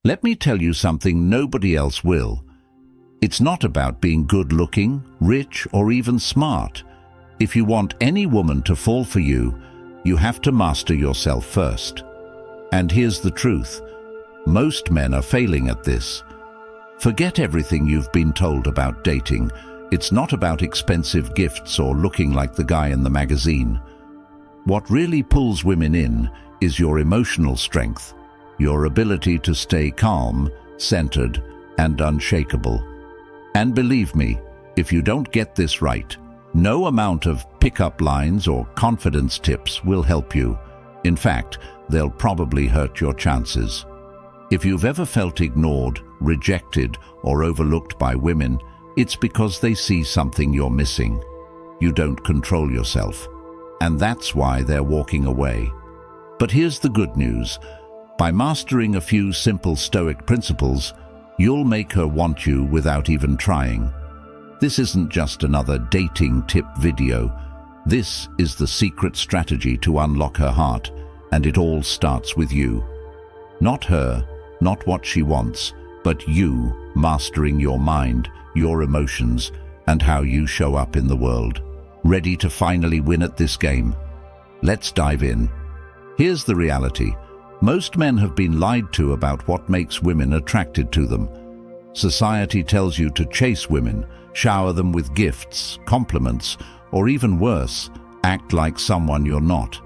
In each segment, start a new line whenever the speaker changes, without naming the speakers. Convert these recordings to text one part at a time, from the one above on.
Let me tell you something nobody else will. It's not about being good-looking, rich, or even smart. If you want any woman to fall for you, you have to master yourself first. And here's the truth. Most men are failing at this. Forget everything you've been told about dating. It's not about expensive gifts or looking like the guy in the magazine. What really pulls women in is your emotional strength, your ability to stay calm, centered, and unshakable. And believe me, if you don't get this right, no amount of pickup lines or confidence tips will help you. In fact, they'll probably hurt your chances. If you've ever felt ignored, rejected, or overlooked by women, it's because they see something you're missing. You don't control yourself. And that's why they're walking away. But here's the good news. By mastering a few simple Stoic principles, you'll make her want you without even trying. This isn't just another dating tip video. This is the secret strategy to unlock her heart, and it all starts with you. Not her, not what she wants, but you mastering your mind, your emotions, and how you show up in the world. Ready to finally win at this game? Let's dive in. Here's the reality. Most men have been lied to about what makes women attracted to them. Society tells you to chase women, shower them with gifts, compliments, or even worse, act like someone you're not.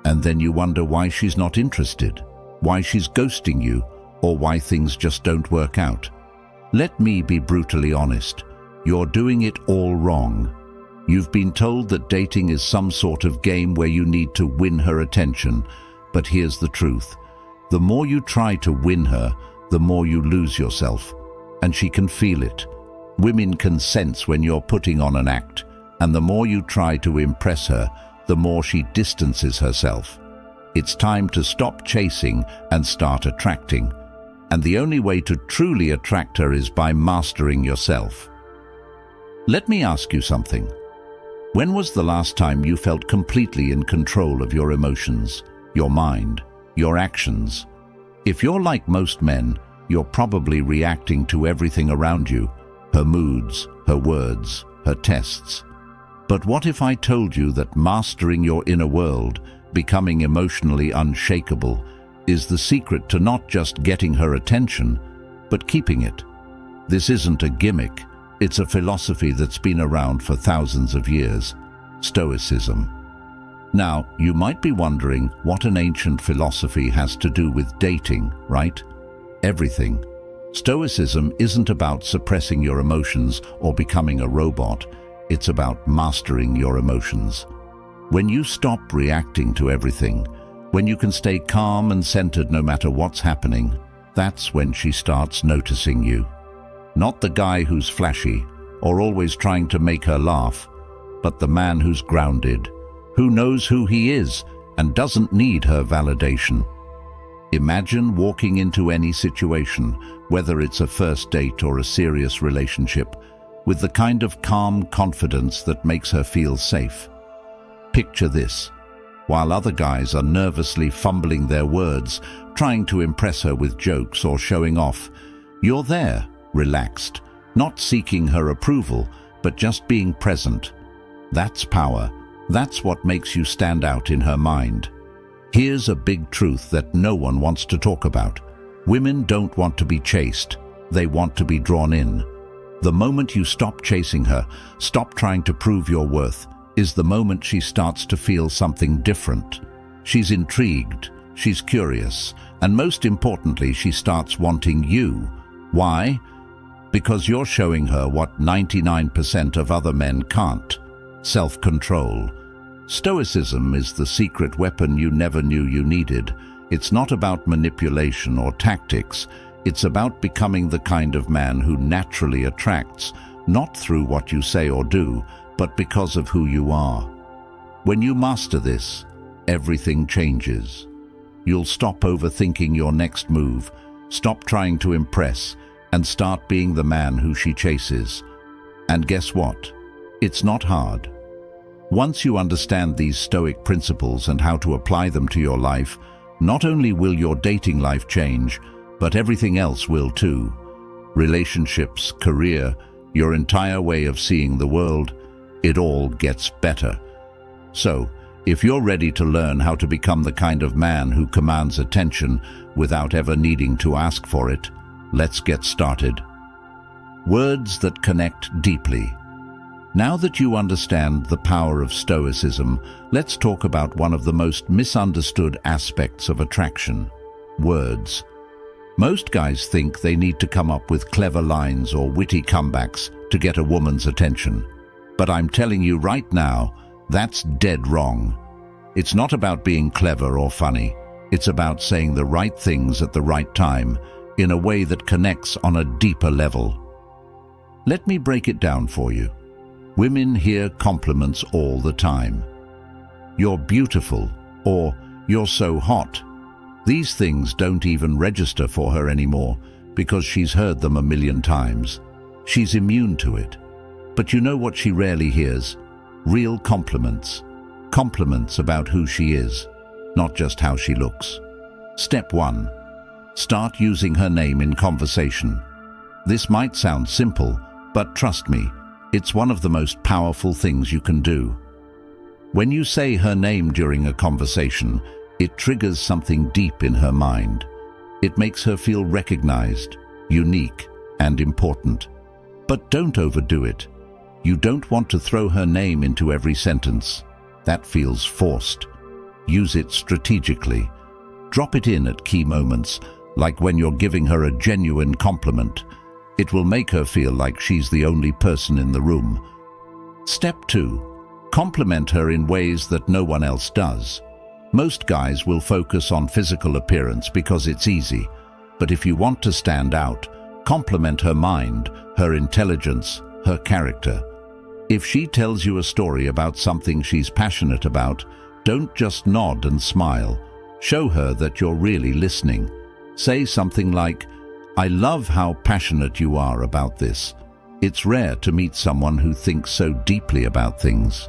And then you wonder why she's not interested, why she's ghosting you, or why things just don't work out. Let me be brutally honest. You're doing it all wrong. You've been told that dating is some sort of game where you need to win her attention. But here's the truth. The more you try to win her, the more you lose yourself. And she can feel it. Women can sense when you're putting on an act. And the more you try to impress her, the more she distances herself. It's time to stop chasing and start attracting. And the only way to truly attract her is by mastering yourself. Let me ask you something. When was the last time you felt completely in control of your emotions, your mind, your actions? If you're like most men, you're probably reacting to everything around you, her moods, her words, her tests. But what if I told you that mastering your inner world, becoming emotionally unshakable, is the secret to not just getting her attention, but keeping it? This isn't a gimmick. It's a philosophy that's been around for thousands of years, Stoicism. Now, you might be wondering what an ancient philosophy has to do with dating, right? Everything. Stoicism isn't about suppressing your emotions or becoming a robot. It's about mastering your emotions. When you stop reacting to everything, when you can stay calm and centered no matter what's happening, that's when she starts noticing you. Not the guy who's flashy or always trying to make her laugh, but the man who's grounded, who knows who he is and doesn't need her validation. Imagine walking into any situation, whether it's a first date or a serious relationship, with the kind of calm confidence that makes her feel safe. Picture this. While other guys are nervously fumbling their words, trying to impress her with jokes or showing off, you're there, relaxed, not seeking her approval, but just being present. That's power. That's what makes you stand out in her mind. Here's a big truth that no one wants to talk about. Women don't want to be chased. They want to be drawn in. The moment you stop chasing her, stop trying to prove your worth, is the moment she starts to feel something different. She's intrigued, she's curious, and most importantly, she starts wanting you. Why? Because you're showing her what 99% of other men can't: self-control. Stoicism is the secret weapon you never knew you needed. It's not about manipulation or tactics. It's about becoming the kind of man who naturally attracts, not through what you say or do, but because of who you are. When you master this, everything changes. You'll stop overthinking your next move, stop trying to impress, and start being the man who she chases. And guess what? It's not hard. Once you understand these Stoic principles and how to apply them to your life, not only will your dating life change, but everything else will too. Relationships, career, your entire way of seeing the world, it all gets better. So, if you're ready to learn how to become the kind of man who commands attention without ever needing to ask for it, let's get started. Words that connect deeply. Now that you understand the power of Stoicism, let's talk about one of the most misunderstood aspects of attraction: words. Most guys think they need to come up with clever lines or witty comebacks to get a woman's attention. But I'm telling you right now, that's dead wrong. It's not about being clever or funny. It's about saying the right things at the right time, in a way that connects on a deeper level. Let me break it down for you. Women hear compliments all the time. "You're beautiful," or "You're so hot." These things don't even register for her anymore because she's heard them a million times. She's immune to it. But you know what she rarely hears? Real compliments. Compliments about who she is, not just how she looks. Step 1. Start using her name in conversation. This might sound simple, but trust me, it's one of the most powerful things you can do. When you say her name during a conversation, it triggers something deep in her mind. It makes her feel recognized, unique, and important. But don't overdo it. You don't want to throw her name into every sentence. That feels forced. Use it strategically. Drop it in at key moments, like when you're giving her a genuine compliment. It will make her feel like she's the only person in the room. Step 2. Compliment her in ways that no one else does. Most guys will focus on physical appearance because it's easy. But if you want to stand out, compliment her mind, her intelligence, her character. If she tells you a story about something she's passionate about, don't just nod and smile. Show her that you're really listening. Say something like, "I love how passionate you are about this. It's rare to meet someone who thinks so deeply about things."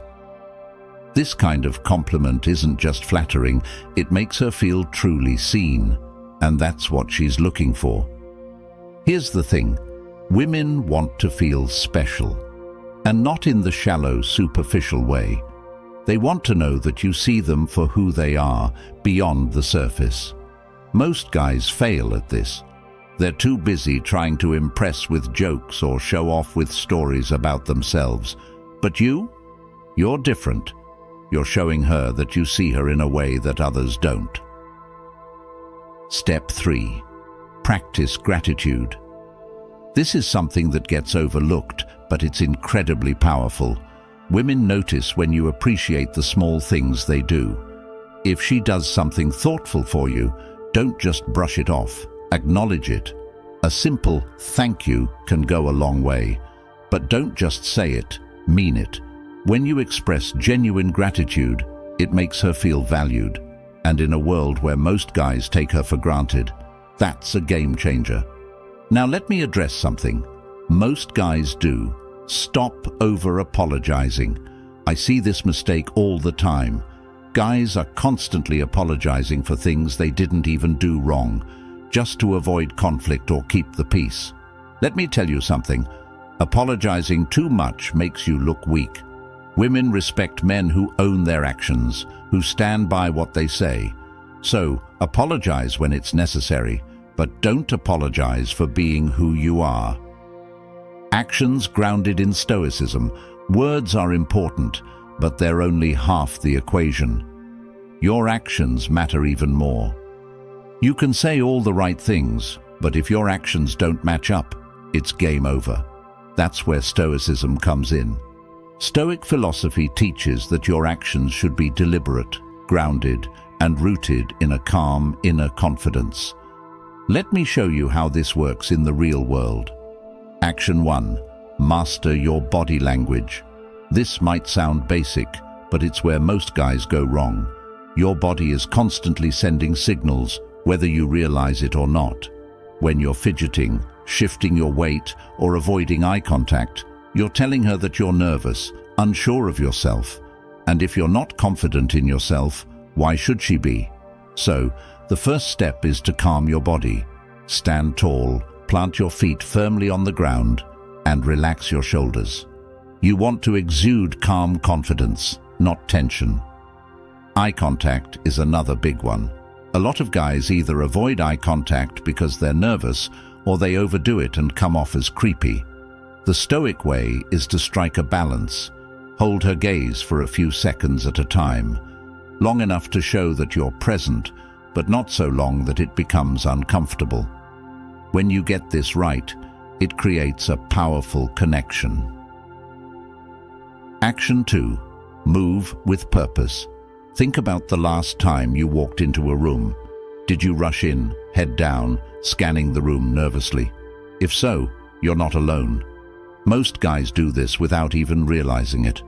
This kind of compliment isn't just flattering, it makes her feel truly seen, and that's what she's looking for. Here's the thing, women want to feel special, and not in the shallow, superficial way. They want to know that you see them for who they are, beyond the surface. Most guys fail at this. They're too busy trying to impress with jokes or show off with stories about themselves. But you're different. You're showing her that you see her in a way that others don't. Step 3. Practice gratitude. This is something that gets overlooked, but it's incredibly powerful. Women notice when you appreciate the small things they do. If she does something thoughtful for you, don't just brush it off. Acknowledge it. A simple thank you can go a long way. But don't just say it, mean it. When you express genuine gratitude, it makes her feel valued. And in a world where most guys take her for granted, that's a game changer. Now let me address something most guys do. Stop over-apologizing. I see this mistake all the time. Guys are constantly apologizing for things they didn't even do wrong, just to avoid conflict or keep the peace. Let me tell you something. Apologizing too much makes you look weak. Women respect men who own their actions, who stand by what they say. So, apologize when it's necessary, but don't apologize for being who you are. Actions grounded in Stoicism. Words are important, but they're only half the equation. Your actions matter even more. You can say all the right things, but if your actions don't match up, it's game over. That's where Stoicism comes in. Stoic philosophy teaches that your actions should be deliberate, grounded, and rooted in a calm inner confidence. Let me show you how this works in the real world. Action 1. Master your body language. This might sound basic, but it's where most guys go wrong. Your body is constantly sending signals, whether you realize it or not. When you're fidgeting, shifting your weight, or avoiding eye contact, you're telling her that you're nervous, unsure of yourself. And if you're not confident in yourself, why should she be? So, the first step is to calm your body. Stand tall, plant your feet firmly on the ground, and relax your shoulders. You want to exude calm confidence, not tension. Eye contact is another big one. A lot of guys either avoid eye contact because they're nervous, or they overdo it and come off as creepy. The Stoic way is to strike a balance. Hold her gaze for a few seconds at a time, long enough to show that you're present, but not so long that it becomes uncomfortable. When you get this right, it creates a powerful connection. Action 2. Move with purpose. Think about the last time you walked into a room. Did you rush in, head down, scanning the room nervously? If so, you're not alone. Most guys do this without even realizing it.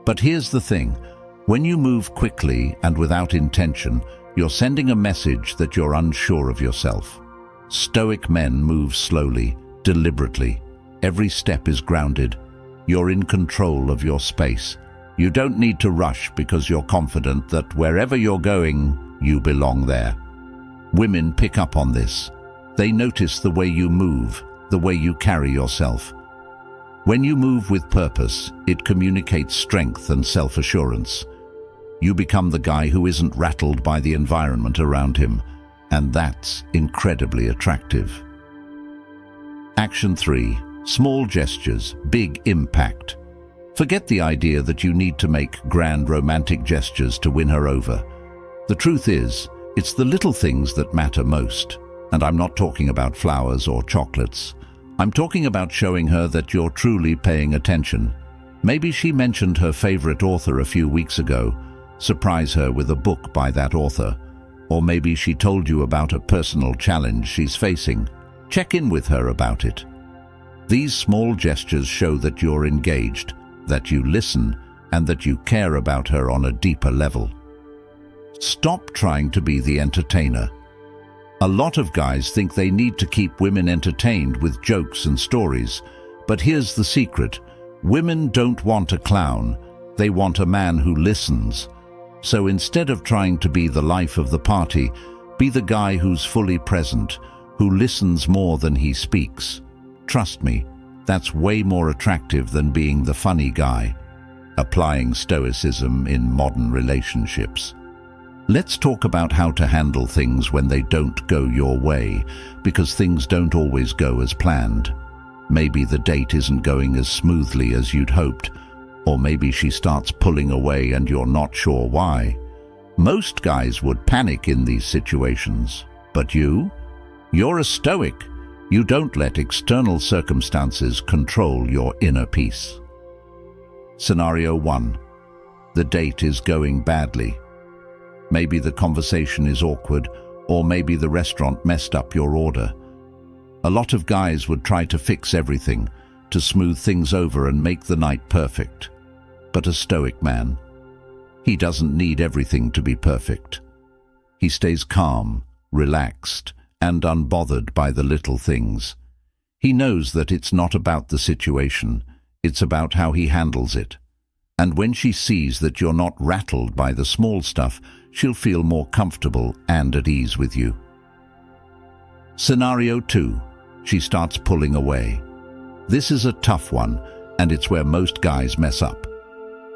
But here's the thing. When you move quickly and without intention, you're sending a message that you're unsure of yourself. Stoic men move slowly, deliberately. Every step is grounded. You're in control of your space. You don't need to rush because you're confident that wherever you're going, you belong there. Women pick up on this. They notice the way you move, the way you carry yourself. When you move with purpose, it communicates strength and self-assurance. You become the guy who isn't rattled by the environment around him, and that's incredibly attractive. Action 3. Small gestures, big impact. Forget the idea that you need to make grand romantic gestures to win her over. The truth is, it's the little things that matter most. And I'm not talking about flowers or chocolates. I'm talking about showing her that you're truly paying attention. Maybe she mentioned her favorite author a few weeks ago. Surprise her with a book by that author. Or maybe she told you about a personal challenge she's facing. Check in with her about it. These small gestures show that you're engaged, that you listen, and that you care about her on a deeper level. Stop trying to be the entertainer. A lot of guys think they need to keep women entertained with jokes and stories, but here's the secret. Women don't want a clown, they want a man who listens. So instead of trying to be the life of the party, be the guy who's fully present, who listens more than he speaks. Trust me, that's way more attractive than being the funny guy. Applying Stoicism in modern relationships. Let's talk about how to handle things when they don't go your way, because things don't always go as planned. Maybe the date isn't going as smoothly as you'd hoped, or maybe she starts pulling away and you're not sure why. Most guys would panic in these situations, but you're a Stoic. You don't let external circumstances control your inner peace. Scenario 1. The date is going badly. Maybe the conversation is awkward, or maybe the restaurant messed up your order. A lot of guys would try to fix everything, to smooth things over and make the night perfect. But a Stoic man, he doesn't need everything to be perfect. He stays calm, relaxed, and unbothered by the little things. He knows that it's not about the situation, it's about how he handles it. And when she sees that you're not rattled by the small stuff, she'll feel more comfortable and at ease with you. Scenario 2. She starts pulling away. This is a tough one, and it's where most guys mess up.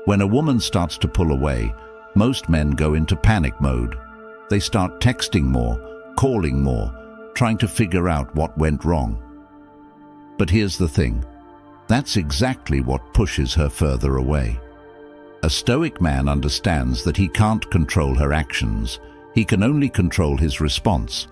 When a woman starts to pull away, most men go into panic mode. They start texting more, calling more, trying to figure out what went wrong. But here's the thing. That's exactly what pushes her further away. A Stoic man understands that he can't control her actions. He can only control his response.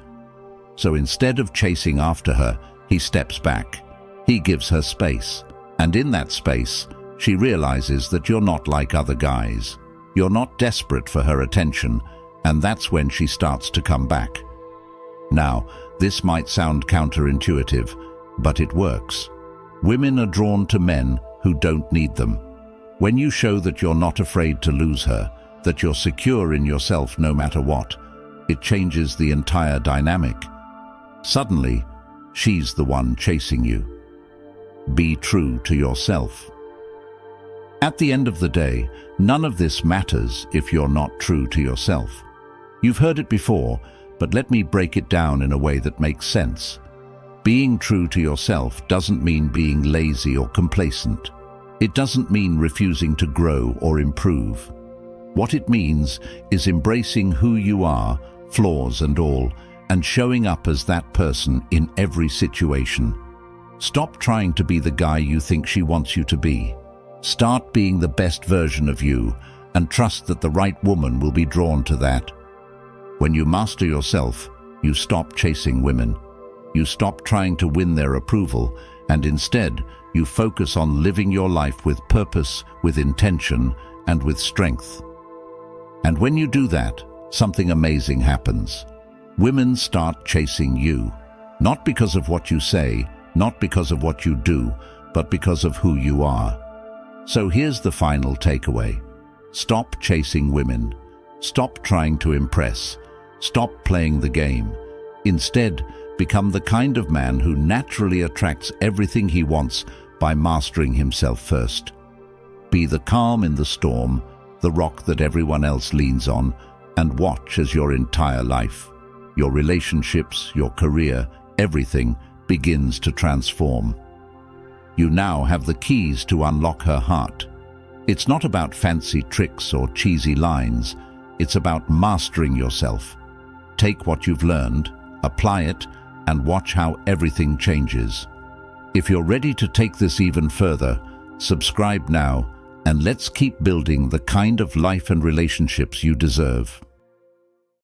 So instead of chasing after her, he steps back. He gives her space. And in that space, she realizes that you're not like other guys. You're not desperate for her attention, and that's when she starts to come back. Now, this might sound counterintuitive, but it works. Women are drawn to men who don't need them. When you show that you're not afraid to lose her, that you're secure in yourself no matter what, it changes the entire dynamic. Suddenly, she's the one chasing you. Be true to yourself. At the end of the day, none of this matters if you're not true to yourself. You've heard it before, but let me break it down in a way that makes sense. Being true to yourself doesn't mean being lazy or complacent. It doesn't mean refusing to grow or improve. What it means is embracing who you are, flaws and all, and showing up as that person in every situation. Stop trying to be the guy you think she wants you to be. Start being the best version of you, and trust that the right woman will be drawn to that. When you master yourself, you stop chasing women. You stop trying to win their approval, and instead, you focus on living your life with purpose, with intention, and with strength. And when you do that, something amazing happens. Women start chasing you, not because of what you say, not because of what you do, but because of who you are. So here's the final takeaway. Stop chasing women. Stop trying to impress. Stop playing the game. Instead, become the kind of man who naturally attracts everything he wants by mastering himself first. Be the calm in the storm, the rock that everyone else leans on, and watch as your entire life, your relationships, your career, everything begins to transform. You now have the keys to unlock her heart. It's not about fancy tricks or cheesy lines. It's about mastering yourself. Take what you've learned, apply it, and watch how everything changes. If you're ready to take this even further, subscribe now, and let's keep building the kind of life and relationships you deserve.